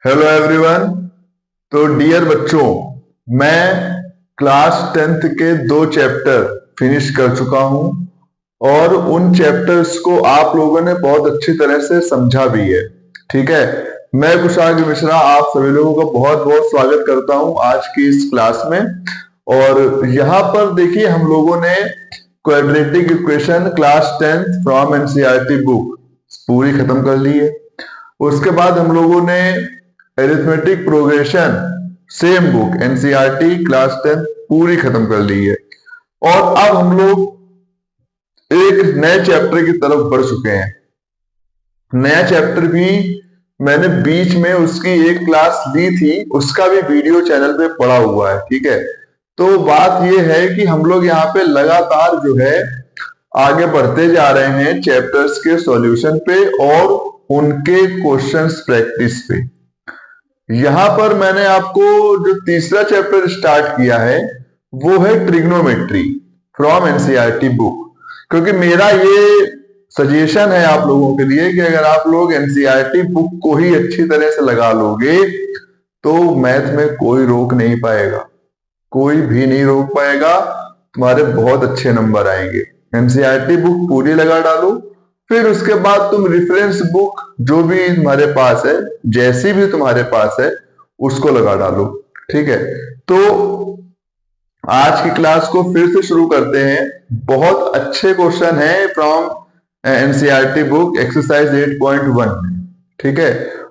Hello everyone. तो dear बच्चों, मैं क्लास 10th के 2 चैप्टर फिनिश कर चुका हूं और उन चैप्टर्स को आप लोगों ने बहुत अच्छी तरह से समझा भी है। ठीक है, मैं कुशाग्र मिश्रा आप सभी लोगों का बहुत बहुत स्वागत करता हूं आज की इस क्लास में। और यहाँ पर देखिए, हम लोगों ने quadratic equation class 10th from NCERT book पूरी खत्म कर ली है। उसके बाद हम लोगों ने arithmetic progression same book NCERT class 10 पूरी खत्म कर ली है। और अब हम लोग एक नए चैप्टर की तरफ बढ़ चुके हैं। नया चैप्टर भी मैंने बीच में उसकी एक क्लास ली थी, उसका भी वीडियो चैनल पे पड़ा हुआ है। ठीक है, तो बात यह है कि हम लोग यहाँ पे लगातार जो है आगे बढ़ते जा रहे हैं चैप्टर्स के सॉल्यूशन पे और उनके क्वेश्चंस प्रैक्टिस पे। यहां पर मैंने आपको जो तीसरा चैप्टर स्टार्ट किया है वो है ट्रिग्नोमेट्री फ्रॉम एनसीईआरटी बुक, क्योंकि मेरा ये सजेशन है आप लोगों के लिए कि अगर आप लोग एनसीईआरटी बुक को ही अच्छी तरह से लगा लोगे तो मैथ में कोई रोक नहीं पाएगा, कोई भी नहीं रोक पाएगा, तुम्हारे बहुत अच्छे नंबर आएंगे। एनसीईआरटी बुक पूरी लगा डालो, फिर उसके बाद तुम रेफरेंस बुक जो भी तुम्हारे पास है, जैसी भी तुम्हारे पास है, उसको लगा डालो। ठीक है, तो आज की क्लास को फिर से शुरू करते हैं। बहुत अच्छे क्वेश्चन है फ्रॉम एनसीईआरटी बुक एक्सरसाइज 8.1। ठीक है,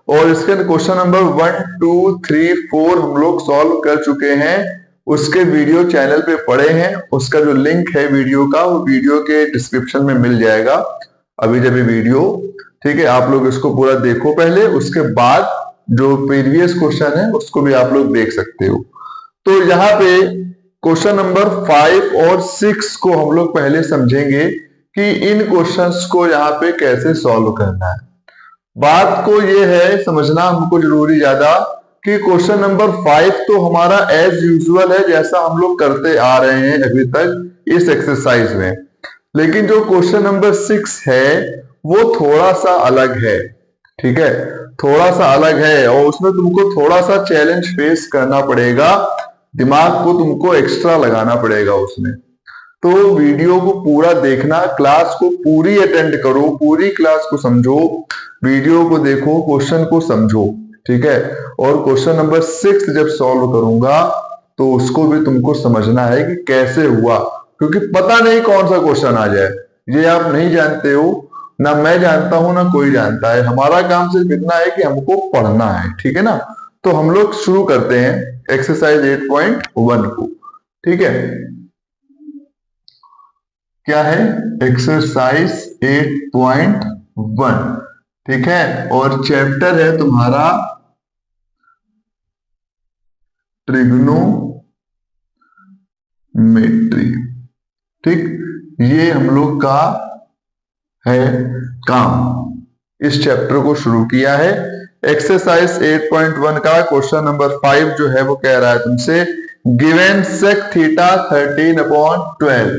और इसके क्वेश्चन नंबर 1, 2, 3, 4 हम लोग सॉल्व कर चुके हैं। उसके वीडियो चैनल पे पड़े हैं, उसका जो लिंक है वीडियो का वो वीडियो के डिस्क्रिप्शन में मिल जाएगा अभी जब ये वीडियो। ठीक है, आप लोग इसको पूरा देखो पहले, उसके बाद जो प्रीवियस क्वेश्चन है उसको भी आप लोग देख सकते हो। तो यहाँ पे क्वेश्चन नंबर 5 और 6 को हम लोग पहले समझेंगे कि इन क्वेश्चंस को यहाँ पे कैसे सॉल्व करना है। बात को ये है समझना हमको जरूरी ज्यादा कि क्वेश्चन नंबर 5 तो हमारा एज यूजुअल है, जैसा हम लोग करते आ रहे हैं अभी तक इस एक्सरसाइज में। लेकिन जो क्वेश्चन नंबर 6 है वो थोड़ा सा अलग है। ठीक है, थोड़ा सा अलग है और उसमें तुमको थोड़ा सा चैलेंज फेस करना पड़ेगा, दिमाग को तुमको एक्स्ट्रा लगाना पड़ेगा उसमें। तो वीडियो को पूरा देखना, क्लास को पूरी अटेंड करो, पूरी क्लास को समझो, वीडियो को देखो, क्वेश्चन को समझो। ठीक है, और क्वेश्चन नंबर 6 जब सॉल्व करूंगा तो उसको भी तुमको समझना है कि कैसे हुआ, क्योंकि पता नहीं कौन सा क्वेश्चन आ जाए, ये आप नहीं जानते हो, ना मैं जानता हूं ना कोई जानता है। हमारा काम सिर्फ इतना है कि हमको पढ़ना है। ठीक है ना, तो हम लोग शुरू करते हैं एक्सरसाइज 8.1 को। ठीक है, क्या है एक्सरसाइज 8.1। ठीक है, और चैप्टर है तुम्हारा ट्रिग्नोमेट्री। ठीक, ये हम लोग का है काम। इस चैप्टर को शुरू किया है। एक्सरसाइज 8.1 का क्वेश्चन नंबर 5 जो है वो कह रहा है तुमसे गिवन सेक थीटा 13/12।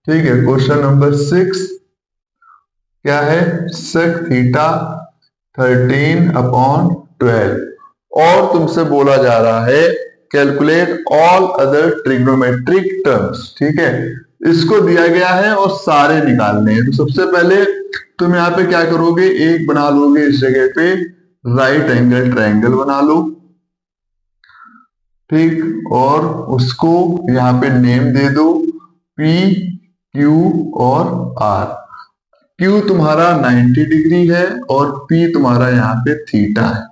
ठीक है, क्वेश्चन नंबर 6 क्या है, सेक थीटा 13/12 और तुमसे बोला जा रहा है calculate all other trigonometric terms. ठीक है, इसको दिया गया है और सारे निकालने हैं। तो सबसे पहले तुम यहाँ पे क्या करोगे, एक बना लोगे इस जगह पे राइट एंगल ट्रायंगल बना लो। ठीक, और उसको यहाँ पे नेम दे दो P, Q और R। Q तुम्हारा 90 डिग्री है और P तुम्हारा यहाँ पे थीटा है।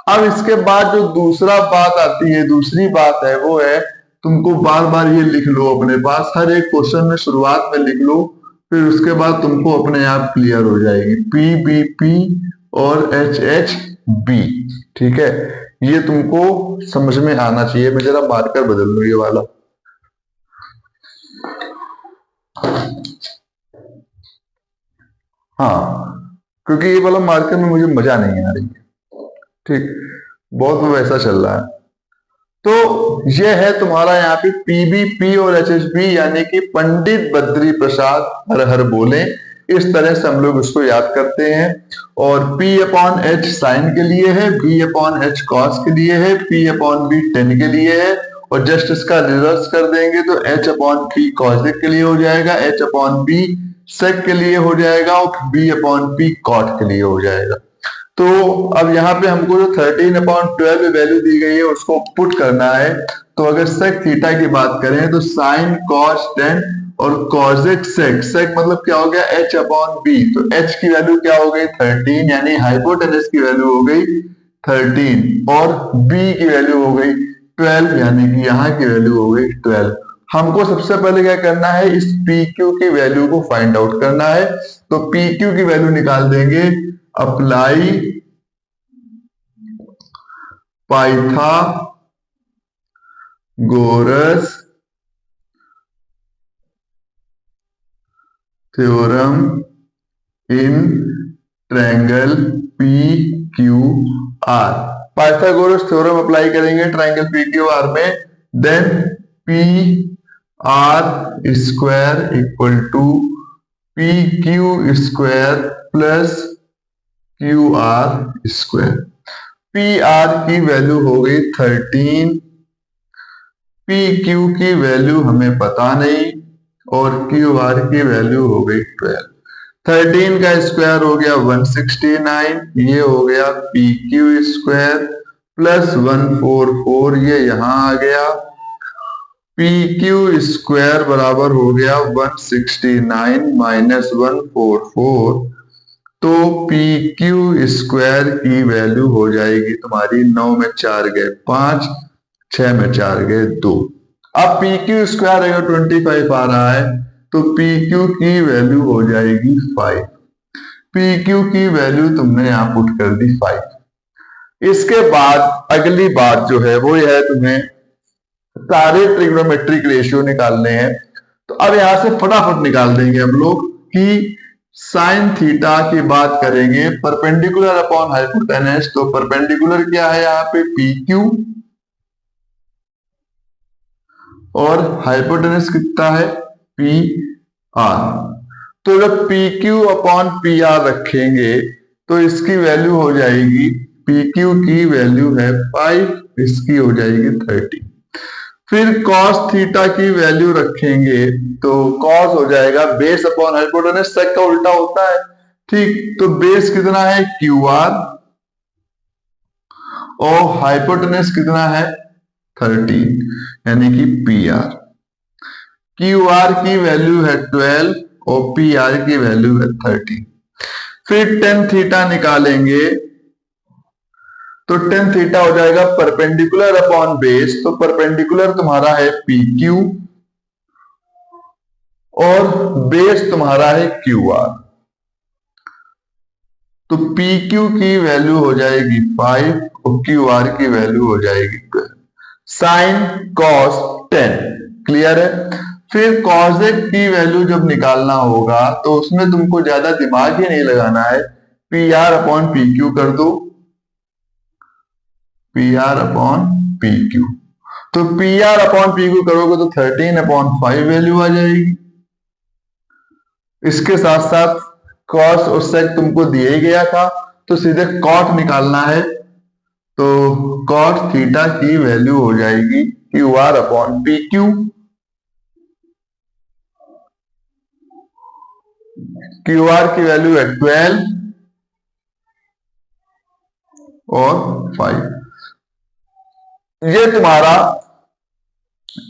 अब इसके बाद जो दूसरा बात आती है, दूसरी बात है वो है तुमको बार बार ये लिख लो अपने पास, हर एक क्वेश्चन में शुरुआत में लिख लो, फिर उसके बाद तुमको अपने आप क्लियर हो जाएगी। पी बी पी और एच एच बी। ठीक है, ये तुमको समझ में आना चाहिए। मैं जरा मार्कर बदल लूं ये वाला। हाँ, क्योंकि ये वाला मार्कर में मुझे मजा नहीं आ रही है। ठीक, बहुत वैसा चल रहा है। तो ये है तुम्हारा यहाँ पे पीबीपी और एचएचबी, यानी कि पंडित बद्री प्रसाद हर हर बोले। इस तरह से हम लोग उसको याद करते हैं। और P अपॉन एच साइन के लिए है, V अपॉन एच कॉस के लिए है, P अपॉन B टेन के लिए है, और जस्ट इसका रिवर्स कर देंगे तो H अपॉन P कॉसेक के लिए हो जाएगा, H अपॉन B सेक के लिए हो जाएगा, और B अपॉन P कॉट के लिए हो जाएगा। तो अब यहाँ पे हमको जो 13/12 वैल्यू दी गई है उसको पुट करना है। तो अगर सेक थीटा की बात करें तो साइन कॉस टेन और कॉसेक सेक, सेक मतलब क्या हो गया H अपॉन B, तो H की वैल्यू क्या हो गई 13, यानी हाइपोटेनस की वैल्यू हो गई 13, और B की वैल्यू हो गई 12, यानी कि यहाँ की वैल्यू हो गई 12। हमको सबसे पहले क्या करना है, इस PQ की वैल्यू को फाइंड आउट करना है। तो PQ की वैल्यू निकाल देंगे, apply Pythagoras theorem in triangle PQR। Pythagoras theorem apply करेंगे ट्रायंगल PQR में, then PR square equal to PQ square plus QR square. PR की वैल्यू हो गई 13, PQ की वैल्यू हमें पता नहीं, और QR की वैल्यू हो गई 12। 13 का स्क्वायर हो गया 169, ये हो गया PQ स्क्वायर प्लस 144, ये यहां आ गया, PQ स्क्वायर बराबर हो गया 169 माइनस 144, तो PQ स्क्वायर की वैल्यू हो जाएगी तुम्हारी 9 में 4 गए 5, 6 में 4 गए 2। अब PQ स्क्वायर अगर 25 आ रहा है तो PQ की वैल्यू हो जाएगी 5। PQ की वैल्यू तुमने यहां पुट कर दी 5। इसके बाद अगली बात जो है वो यह है, तुम्हें सारे ट्रिग्नोमेट्रिक रेशियो निकालने हैं। तो अब यहां से फटाफट निकाल देंगे हम लोग कि साइन थीटा की बात करेंगे परपेंडिकुलर अपॉन हाइपोटेनस, तो परपेंडिकुलर क्या है यहाँ पे PQ, और हाइपोटेनस कितना है PR। तो जब PQ अपॉन PR रखेंगे तो इसकी वैल्यू हो जाएगी, PQ की वैल्यू है 5, इसकी हो जाएगी 30। फिर cos थीटा की वैल्यू रखेंगे तो cos हो जाएगा बेस अपॉन हाइपोटेनस, सेक का उल्टा होता है, ठीक। तो बेस कितना है QR, और हाइपोटेनस कितना है 13, यानी कि PR। QR की वैल्यू है 12 और PR की वैल्यू है 13। फिर tan थीटा निकालेंगे तो tan थीटा हो जाएगा परपेंडिकुलर अपॉन बेस, तो परपेंडिकुलर तुम्हारा है PQ और बेस तुम्हारा है QR। तो PQ की वैल्यू हो जाएगी 5 और QR की वैल्यू हो जाएगी 12। साइन कॉस tan, क्लियर है। फिर कॉसेक की वैल्यू जब निकालना होगा तो उसमें तुमको ज्यादा दिमाग ही नहीं लगाना है, PR अपॉन PQ कर दो, PR अपॉन PQ। तो PR अपॉन PQ करोगे तो 13/5 वैल्यू आ जाएगी। इसके साथ साथ कॉस और सेक तुमको दिया ही गया था, तो सीधे कॉट निकालना है, तो कॉट थीटा की वैल्यू हो जाएगी QR अपॉन PQ। QR की वैल्यू है 12 और 5। ये तुम्हारा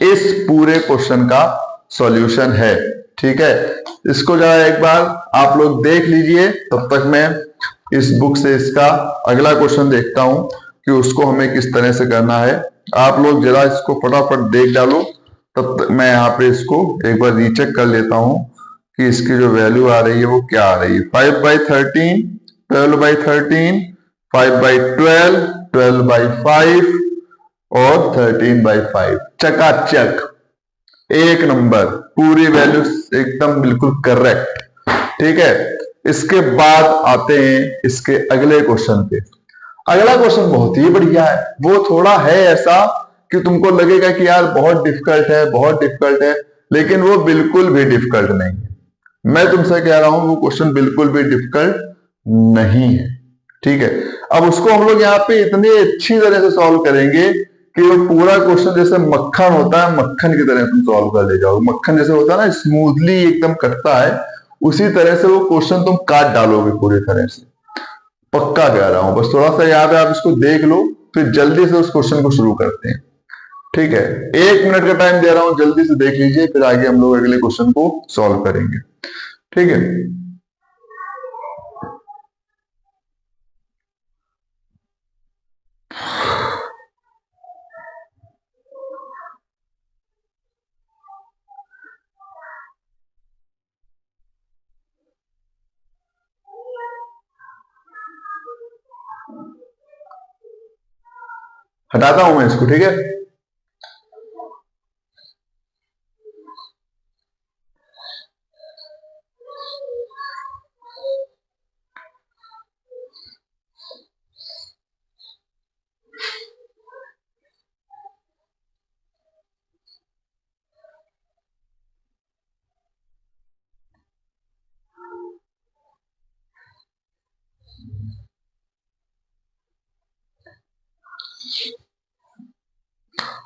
इस पूरे क्वेश्चन का सॉल्यूशन है, ठीक है। इसको जरा एक बार आप लोग देख लीजिए, तब तक मैं इस बुक से इसका अगला क्वेश्चन देखता हूं कि उसको हमें किस तरह से करना है। आप लोग जरा इसको फटाफट देख डालो, तब तक मैं यहाँ पे इसको एक बार रीचेक कर लेता हूं कि इसकी जो वैल्यू आ रही है वो क्या आ रही है। 5/13, 12/13, 5/12, 12/5 और 13/5, चकाचक एक नंबर, पूरी वैल्यू एकदम बिल्कुल करेक्ट, ठीक है। इसके बाद आते हैं इसके अगले क्वेश्चन पे। अगला क्वेश्चन बहुत ही बढ़िया है, वो थोड़ा है ऐसा कि तुमको लगेगा कि यार बहुत डिफिकल्ट है, बहुत डिफिकल्ट है, लेकिन वो बिल्कुल भी डिफिकल्ट नहीं है। मैं तुमसे कह रहा हूं वो क्वेश्चन बिल्कुल भी डिफिकल्ट नहीं है। ठीक है, अब उसको हम लोग यहाँ पे इतनी अच्छी तरह से सॉल्व करेंगे कि वो पूरा क्वेश्चन जैसे मक्खन होता है, मक्खन की तरह तुम सॉल्व कर ले जाओगे। मक्खन जैसे होता है ना, स्मूथली एकदम कटता है, उसी तरह से वो क्वेश्चन तुम काट डालोगे पूरी तरह से। पक्का कह रहा हूं, बस थोड़ा सा यहाँ पे आप इसको देख लो, फिर जल्दी से उस क्वेश्चन को शुरू करते हैं। ठीक है, 1 मिनट का टाइम दे रहा हूं, जल्दी से देख लीजिए, फिर आगे हम लोग अगले क्वेश्चन को सॉल्व करेंगे। ठीक है, हटाता हूं मैं इसको। ठीक है,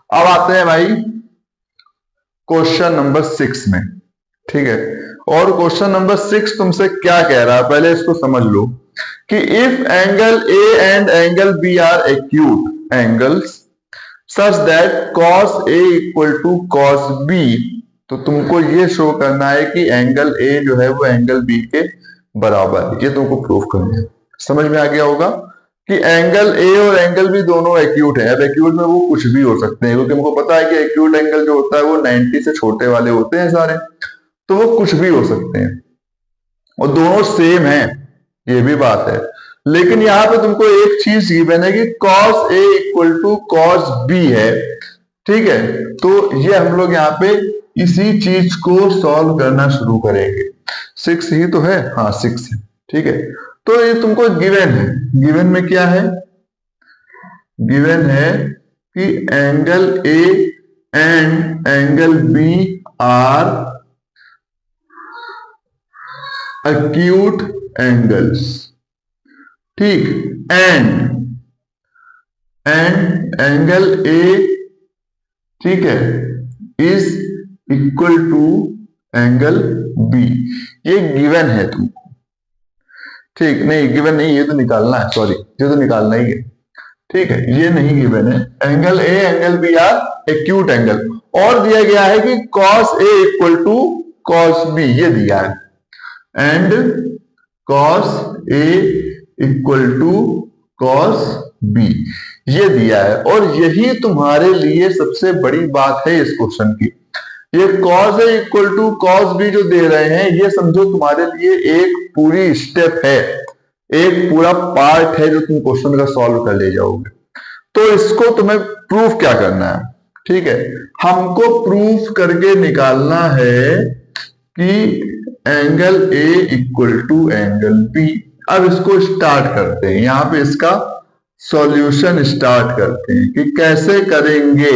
अब आते हैं भाई क्वेश्चन नंबर 6 में। ठीक है, और क्वेश्चन नंबर 6 तुमसे क्या कह रहा है, पहले इसको समझ लो कि if angle A and angle B are acute angles such that cos A equal to cos B, तो तुमको ये शो करना है कि एंगल A जो है वो एंगल B के बराबर है, ये तुमको प्रूफ करना है। समझ में आ गया होगा कि एंगल A और एंगल B दोनों एक्यूट है। अब एक्यूट में वो कुछ भी हो सकते हैं, क्योंकि हमको पता है कि एक्यूट एंगल जो होता है वो 90 से छोटे वाले होते हैं सारे, तो वो कुछ भी हो सकते हैं और दोनों सेम है, ये भी बात है। लेकिन यहां पे तुमको एक चीज गिवन है कि cos A equal to cos B है। ठीक है, तो ये हम लोग यहाँ पे इसी चीज को सॉल्व करना शुरू करेंगे। 6 ही तो है, हाँ 6 है। ठीक है, तो ये तुमको गिवन है। गिवन में क्या है, गिवन है कि angle A and angle B are acute angles। ठीक, एंड एंगल ए, ठीक है, is equal to angle B. ये गिवन है तुमको। ठीक, नहीं गिवन नहीं, ये तो निकालना है, सॉरी ये तो निकालना ही है। ठीक है, ये नहीं गिवन है। Angle A angle B are acute angle, और दिया गया है कि cos A equal to cos B, ये दिया है, and cos A equal to cos B, ये दिया है। और यही तुम्हारे लिए सबसे बड़ी बात है इस क्वेश्चन की। ये cos A equal to cos B जो दे रहे हैं, ये समझो तुम्हारे लिए एक पूरी स्टेप है, एक पूरा पार्ट है जो तुम क्वेश्चन का सॉल्व कर ले जाओगे। तो इसको तुम्हें प्रूफ क्या करना है, ठीक है, हमको प्रूफ करके निकालना है कि angle A equal to angle B। अब इसको स्टार्ट करते हैं, यहां पे इसका सॉल्यूशन स्टार्ट करते हैं कि कैसे करेंगे।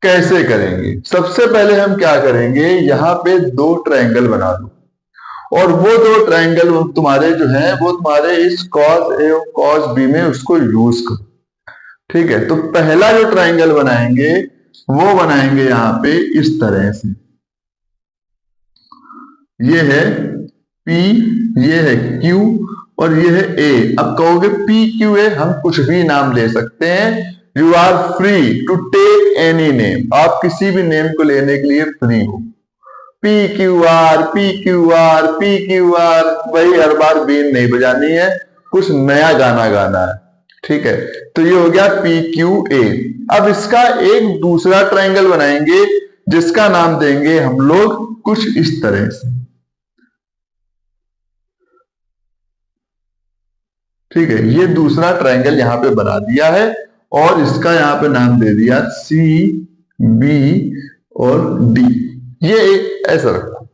कैसे करेंगे, सबसे पहले हम क्या करेंगे, यहां पे दो ट्रायंगल बना लो, और वो दो ट्रायंगल तुम्हारे जो है वो तुम्हारे इस cos A और cos B में उसको यूज करो। ठीक है, तो पहला जो ट्रायंगल बनाएंगे वो बनाएंगे यहां पे इस तरह से, ये है P, ये है Q और ये है A। अब कहोगे P Q A, हम कुछ भी नाम ले सकते हैं, you are free to take any name, आप किसी भी नेम को लेने के लिए फ्री हो। P Q R P Q R P Q R, वही हर बार बीन नहीं बजानी है, कुछ नया गाना गाना है। ठीक है, तो ये हो गया P Q A। अब इसका एक दूसरा ट्रायंगल बनाएंगे जिसका नाम देंगे हम लोग कुछ इस तरह से। ठीक है, ये दूसरा ट्रायंगल यहां पे बना दिया है और इसका यहां पे नाम दे दिया C B और D। ये ऐसा रखो,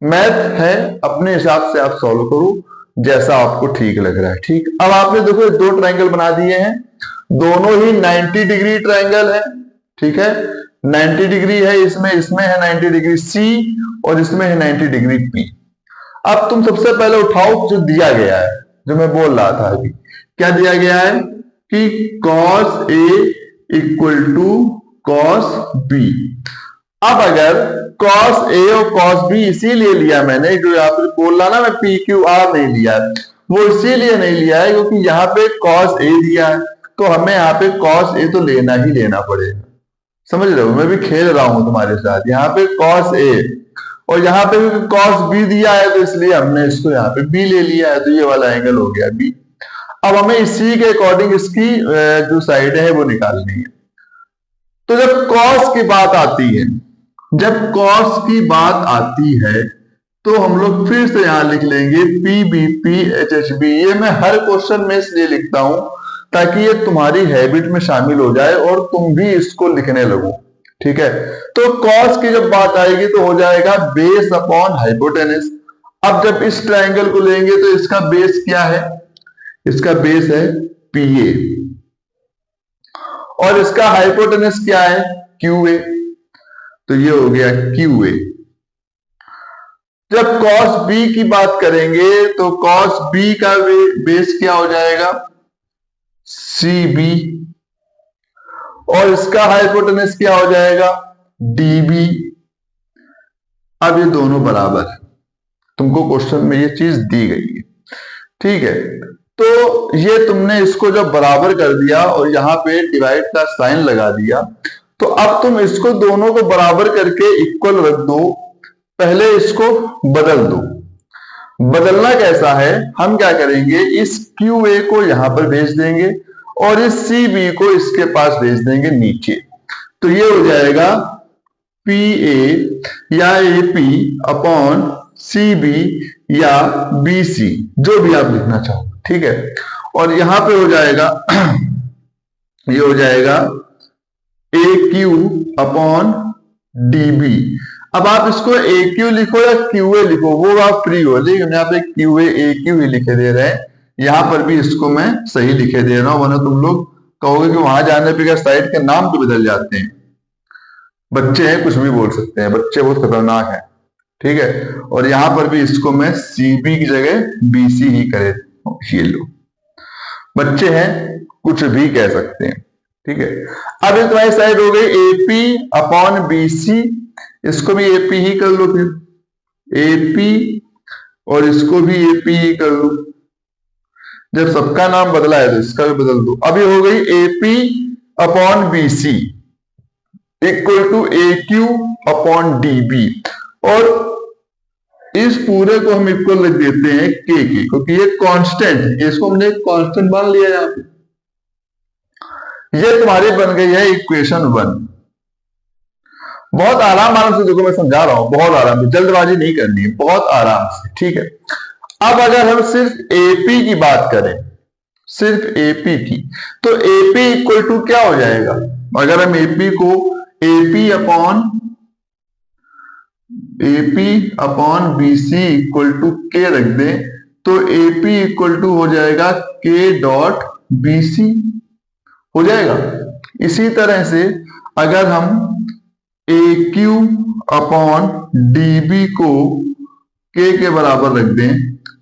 मैथ है, अपने हिसाब से आप सॉल्व करो जैसा आपको ठीक लग रहा है। ठीक, अब आपने देखो दो ट्रायंगल बना दिए हैं, दोनों ही 90 डिग्री ट्रायंगल है। ठीक है, 90 डिग्री है इसमें, इसमें है 90 डिग्री सी और इसमें है 90 डिग्री पी। अब तुम सबसे पहले उठाओ जो दिया गया है, जो मैं बोल रहा था अभी, क्या दिया गया है कि cos A equal to cos B। अब अगर cos A और cos B इसीलिए लिया मैंने, जो यहाँ पे बोल रहा ना मैं PQR नहीं लिया है, वो इसीलिए नहीं लिया है क्योंकि यहाँ पे cos A दिया है, तो हमें यहाँ पे cos A तो लेना ही लेना पड़ेगा। समझ रहे हो, मैं भी खेल रहा हूं तुम्हारे साथ। यहाँ पे cos A और यहाँ पे भी cos B दिया है, तो इसलिए हमने इसको यहाँ पे B ले लिया है, तो ये वाला एंगल हो गया B। अब हमें इसी के अकॉर्डिंग इसकी जो साइड है वो निकालनी है। तो जब cos की बात आती है, जब cos की बात आती है तो हम लोग फिर से यहां लिख लेंगे PBP HHB। ये मैं हर क्वेश्चन में इसलिए लिखता हूं ताकि ये तुम्हारी हैबिट में शामिल हो जाए और तुम भी इसको लिखने लगो, ठीक है। तो cos की जब बात आएगी तो हो जाएगा बेस अपॉन हाइपोटेनस। अब जब इस ट्रायंगल को लेंगे तो इसका बेस क्या है, इसका बेस है PA और इसका हाइपोटेनस क्या है QA, तो ये हो गया QA। जब cos B की बात करेंगे तो cos B का बेस क्या हो जाएगा CB और इसका हाइपोटेनस क्या हो जाएगा DB। अब ये दोनों बराबर है, तुमको क्वेश्चन में ये चीज दी गई है, ठीक है। तो ये तुमने इसको जब बराबर कर दिया और यहाँ पे डिवाइड का साइन लगा दिया, तो अब तुम इसको दोनों को बराबर करके इक्वल रख दो। पहले इसको बदल दो। बदलना कैसा है, हम क्या करेंगे, इस QA को यहां पर भेज देंगे और इस CB को इसके पास भेज देंगे नीचे। तो ये हो जाएगा PA या AP अपॉन CB या BC, जो भी आप लिखना चाहो, ठीक है। और यहां पे हो जाएगा ये हो जाएगा AQ अपॉन DB। अब आप इसको AQ लिखो या QA लिखो वो आप फ्री हो, लेकिन यहाँ पे QA AQ ही लिखे दे रहे हैं, यहाँ पर भी इसको मैं सही लिखे दे रहा हूं, वरना तुम लोग कहोगे कि वहां जाने पे क्या साइड के नाम तो बदल जाते हैं। बच्चे हैं, कुछ भी बोल सकते हैं, बच्चे बहुत खतरनाक हैं, ठीक है। और यहाँ पर भी इसको मैं CB की जगह BC ही करे, ये लो, बच्चे हैं कुछ भी कह सकते हैं, ठीक है। अब ये तुम्हारी साइड हो गई AP अपॉन BC, इसको भी AP ही कर लो, फिर AP और इसको भी AP ही कर लो। जब सबका नाम बदला है तो इसका भी बदल दो। अभी हो गई AP upon BC equal to AQ upon DB और इस पूरे को हम इक्वल लिख देते हैं K के, क्योंकि ये कांस्टेंट है, इसको हमने कांस्टेंट मान लिया यहाँ पे। ये तुम्हारी बन गई है इक्वेशन 1। बहुत आराम से देखो, मैं समझा रहा हूं, बहुत आराम से, जल्दबाजी नहीं करनी है, बहुत आराम से, ठीक है। अब अगर हम सिर्फ AP की बात करें, सिर्फ AP की, तो AP इक्वल टू क्या हो जाएगा, अगर हम AP को AP upon BC equal to K रख दें तो AP इक्वल टू हो जाएगा K डॉट BC हो जाएगा। इसी तरह से अगर हम AQ अपॉन DB को K के बराबर रख दें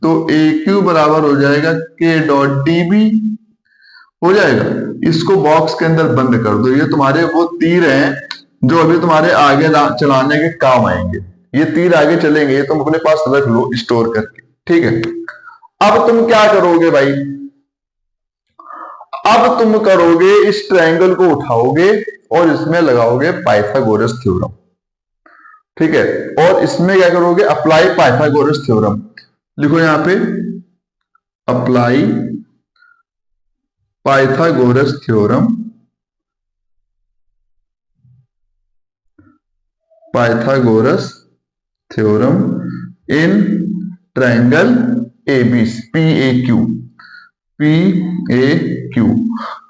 तो AQ बराबर हो जाएगा K डॉट DB हो जाएगा। इसको बॉक्स के अंदर बंद कर दो। ये तुम्हारे वो तीर हैं जो अभी तुम्हारे आगे चलाने के काम आएंगे। ये तीर आगे चलेंगे, ये तुम अपने पास रख लो स्टोर करके, ठीक है। अब तुम क्या करोगे भाई, अब तुम करोगे इस ट्रायंगल को उठाओगे और इसमें लगाओगे पाइथागोरस थ्योरम, ठीक है। और इसमें क्या करोगे, अप्लाई पाइथागोरस थ्योरम। लिखो यहां पे apply Pythagoras theorem, Pythagoras theorem in triangle PAQ।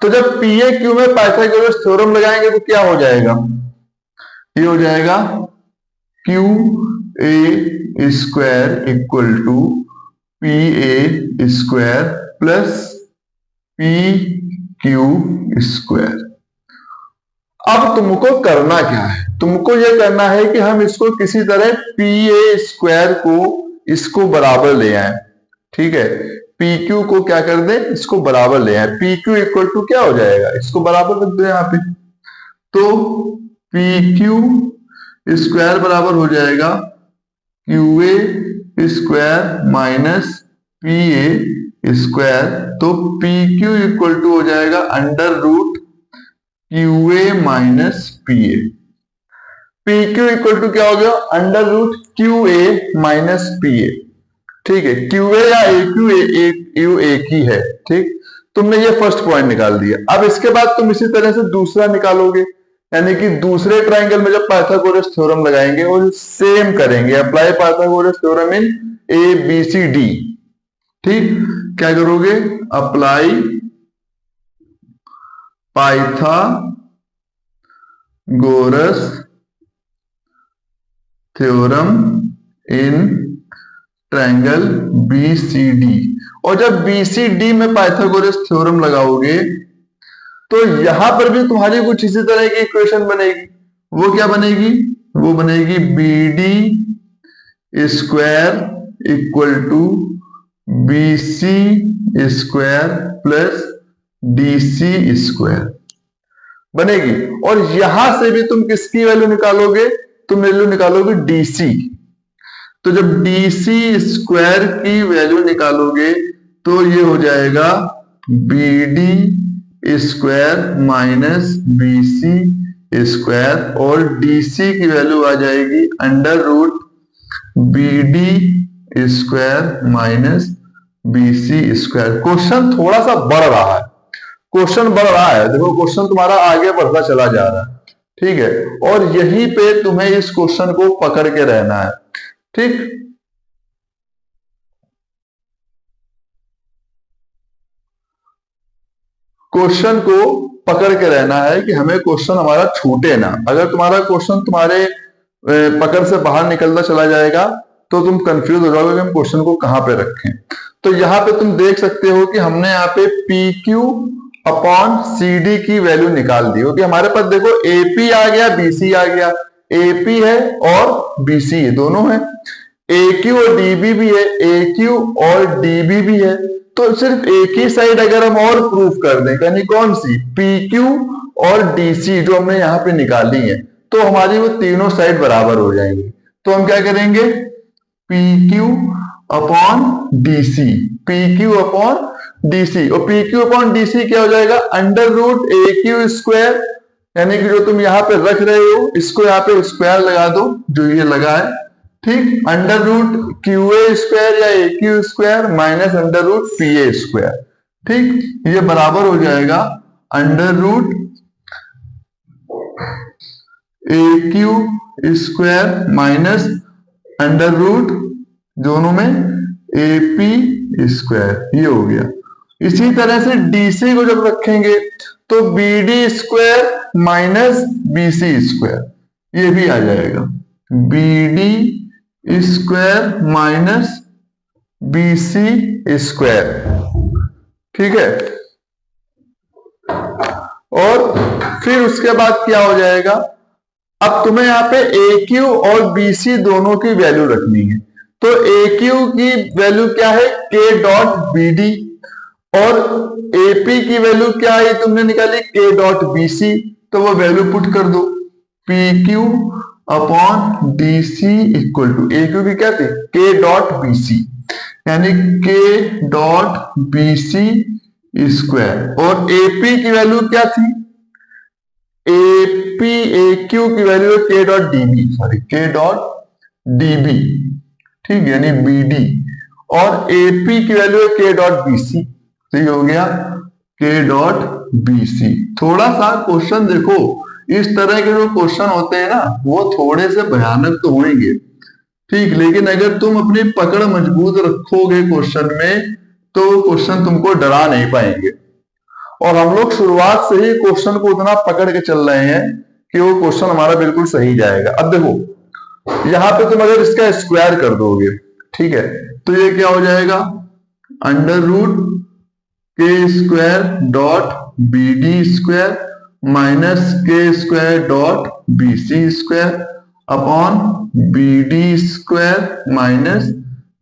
तो जब PAQ में पाइथागोरस थ्योरम लगाएंगे तो क्या हो जाएगा, ये हो जाएगा QA square equal to PA square plus PQ square. अब तुमको करना क्या है, तुमको ये करना है कि हम इसको किसी तरह पी ए स्क्वायर को इसको बराबर ले आए। ठीक है, पी क्यू को क्या कर दे, इसको बराबर ले आए। पी क्यू इक्वल टू क्या हो जाएगा, इसको बराबर रख दो यहाँ पे। तो पी क्यू स्क्वायर बराबर हो जाएगा क्यू ए स्क्वायर माइनस पी ए स्क्वायर। तो पी क्यू इक्वल टू हो जाएगा under root Q A minus P A. P Q equal to क्या हो गया, under root Q A minus P A. ठीक है, क्यू ए या ए क्यू एक ही है। ठीक, तुमने ये फर्स्ट पॉइंट निकाल दिया। अब इसके बाद तुम इसी तरह से दूसरा निकालोगे, यानी कि दूसरे ट्राइंगल में जब पाइथागोरस थ्योरम लगाएंगे और सेम करेंगे, apply Pythagoras theorem in A B C D. ठीक, क्या करोगे, apply Pythagoras theorem in triangle BCD। और जब BCD में पाइथागोरस थ्योरम लगाओगे तो यहां पर भी तुम्हारी कुछ इसी तरह की इक्वेशन बनेगी। वो क्या बनेगी, वो बनेगी BD square equal to BC square plus DC square बनेगी। और यहां से भी तुम किसकी वैल्यू निकालोगे, तुम वैल्यू निकालोगे DC। तो जब DC स्क्वायर की वैल्यू निकालोगे तो ये हो जाएगा BD square minus BC square, और DC की वैल्यू आ जाएगी under root BD square minus BC square. Question थोड़ा सा बढ़ रहा है, क्वेश्चन बढ़ रहा है, देखो क्वेश्चन तुम्हारा आगे बढ़ता चला जा रहा है। ठीक है, और यहीं पे तुम्हें इस क्वेश्चन को पकड़ के रहना है। ठीक, क्वेश्चन को पकड़ के रहना है कि हमें क्वेश्चन हमारा छूटे ना। अगर तुम्हारा क्वेश्चन तुम्हारे पकड़ से बाहर निकलता चला जाएगा तो तुम कंफ्यूज हो जाओगे कि हम क्वेश्चन को कहां पे रखें। तो यहाँ पे तुम देख सकते हो कि हमने यहाँ पे P Q upon C D की वैल्यू निकाल दी, क्योंकि हमारे पास देखो एपी आ गया, बीसी आ गया। एपी है और बीसी है, दोनों है। ए क्यू और डीबी भी है, ए क्यू और डीबी भी है। तो सिर्फ एक ही साइड अगर हम और प्रूफ कर दें, यानी कौन सी, पी क्यू और डीसी जो हमने यहाँ पे निकाली है, तो हमारी वो तीनों साइड बराबर हो जाएंगी। तो हम क्या करेंगे, P Q upon DC, P Q upon DC, और पी क्यू अपॉन डीसी क्या हो जाएगा, under root a q square, यानी कि जो तुम यहाँ पे रख रहे हो इसको यहाँ पे स्क्वायर लगा दो, जो ये लगा है। ठीक, under root Q A square या a q square minus under root p A square. ठीक, ये बराबर हो जाएगा under root a q square minus under root दोनों में ए पी स्क्वायर, ये हो गया। इसी तरह से डीसी को जब रखेंगे तो B D square minus B C square, ये भी आ जाएगा B D square minus B C square. ठीक है, और फिर उसके बाद क्या हो जाएगा, अब तुम्हें यहाँ पे ए क्यू और बी सी दोनों की वैल्यू रखनी है। तो ए क्यू की वैल्यू क्या है, के डॉट बी डी, और एपी की वैल्यू क्या है तुमने निकाली, के डॉट बी सी। तो वो वैल्यू पुट कर दो, P Q upon D C equal to A Q की क्या थी, के डॉट बी सी, यानी K dot B C square, और एपी की वैल्यू क्या थी, एपी ए क्यू की value K dot DB, sorry K dot DB. ठीक, यानी बी डी, और एपी की वैल्यू है के डॉट बी सी। तो ये हो गया के डॉट बी सी। थोड़ा सा क्वेश्चन देखो, इस तरह के जो क्वेश्चन होते हैं ना वो थोड़े से भयानक तो होंगे। ठीक, लेकिन अगर तुम अपनी पकड़ मजबूत रखोगे क्वेश्चन में तो क्वेश्चन तुमको डरा नहीं पाएंगे। और हम लोग शुरुआत से ही क्वेश्चन को उतना पकड़ के चल रहे हैं कि वो क्वेश्चन हमारा बिल्कुल सही जाएगा। अब देखो यहां पे तुम अगर इसका स्क्वायर कर दोगे, ठीक है, तो ये क्या हो जाएगा, under root k square dot b D square minus k square dot B C square upon b D square minus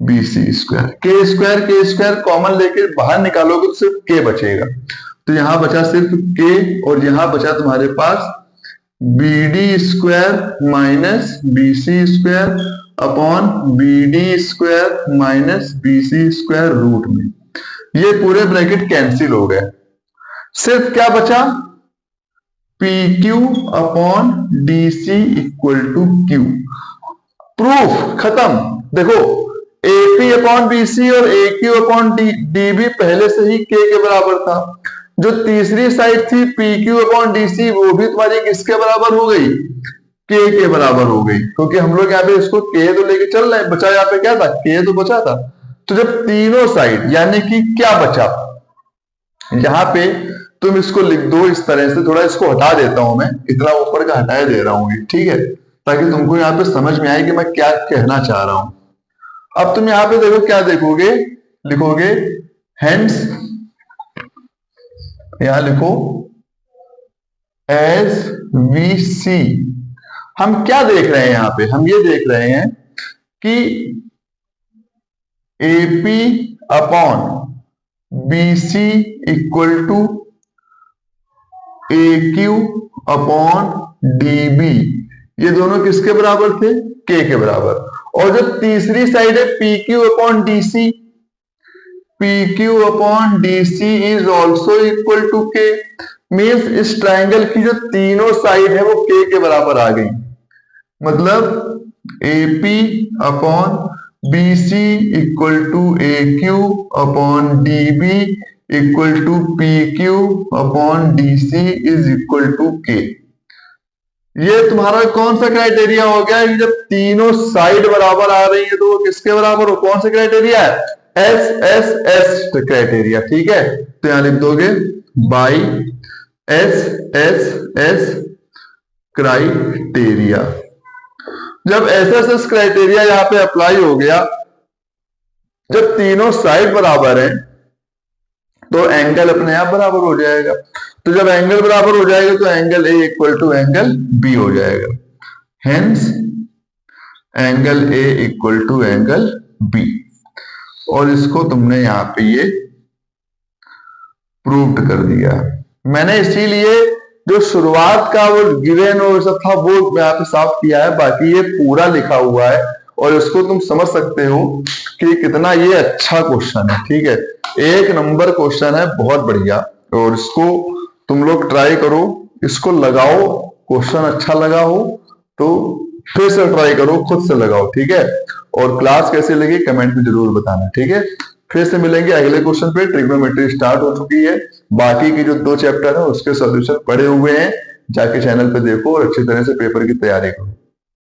B C square. K square common लेके बाहर निकालोगे तो सिर्फ के बचेगा, तो यहां बचा सिर्फ के, और यहां बचा तुम्हारे पास b D square minus B C square upon b D square minus B C square root में। ये पूरे ब्रैकेट कैंसिल हो गए, सिर्फ क्या बचा, P Q upon D C equal to Q. Proof खत्म। देखो एपी अपॉन बीसी और A Q upon D B पहले से ही के बराबर था। जो तीसरी साइड थी P Q upon D C, वो भी तुम्हारी किसके बराबर हो गई, के बराबर हो गई, क्योंकि हम लोग यहाँ पे इसको के तो लेके चल रहे हैं। बचा यहाँ पे क्या था, के तो बचा था। तो जब तीनों साइड, यानी कि क्या बचा, यहाँ पे तुम इसको लिख दो इस तरह से, थोड़ा इसको हटा देता हूं मैं, इतना ऊपर का हटाए दे रहा हूं, ठीक है, ताकि तुमको यहाँ पे समझ में आए कि मैं क्या कहना चाह रहा हूं। अब तुम यहाँ पे देखो क्या देखोगे, लिखोगे हेंस, यहां लिखो एज वी सी। हम क्या देख रहे हैं यहां पे, हम ये देख रहे हैं कि AP upon BC equal to A Q upon DB, ये दोनों किसके बराबर थे, के बराबर। और जो तीसरी साइड है P Q upon D C, P Q upon D C is also equal to K. Means इस ट्राइंगल की जो तीनों साइड है वो के बराबर आ गई। मतलब AP upon B C equal to A Q upon D B equal to P Q upon D C is equal to K. ये तुम्हारा कौन सा क्राइटेरिया हो गया, जब तीनों साइड बराबर आ रही है तो वो किसके बराबर हो, कौन सा क्राइटेरिया है, एस एस एस क्राइटेरिया, ठीक है। तो यहां लिख दोगे by S S S criteria. जब एस एस एस क्राइटेरिया यहां पे अप्लाई हो गया, जब तीनों साइड बराबर है तो एंगल अपने आप बराबर हो जाएगा। तो जब एंगल बराबर हो जाएगा तो angle A equal to angle B हो जाएगा। Hence angle A equal to angle B. और इसको तुमने यहां पे ये प्रूव्ड कर दिया। मैंने इसीलिए जो शुरुआत का वो गिवन और सब था वो यहाँ पे साफ किया है, बाकी ये पूरा लिखा हुआ है और इसको तुम समझ सकते हो कि कितना ये अच्छा क्वेश्चन है, ठीक है। एक नंबर क्वेश्चन है, बहुत बढ़िया। और इसको तुम लोग ट्राई करो, इसको लगाओ, क्वेश्चन अच्छा लगा हो तो फिर से ट्राई करो, खुद से लगाओ, ठीक है। और क्लास कैसे लगी कमेंट में जरूर बताना, ठीक है। फिर से मिलेंगे अगले क्वेश्चन पे। ट्रिग्नोमेट्री स्टार्ट हो चुकी है, बाकी की जो 2 चैप्टर है उसके सॉल्यूशन पड़े हुए हैं, जाके चैनल पे देखो और अच्छी तरह से पेपर की तैयारी करो।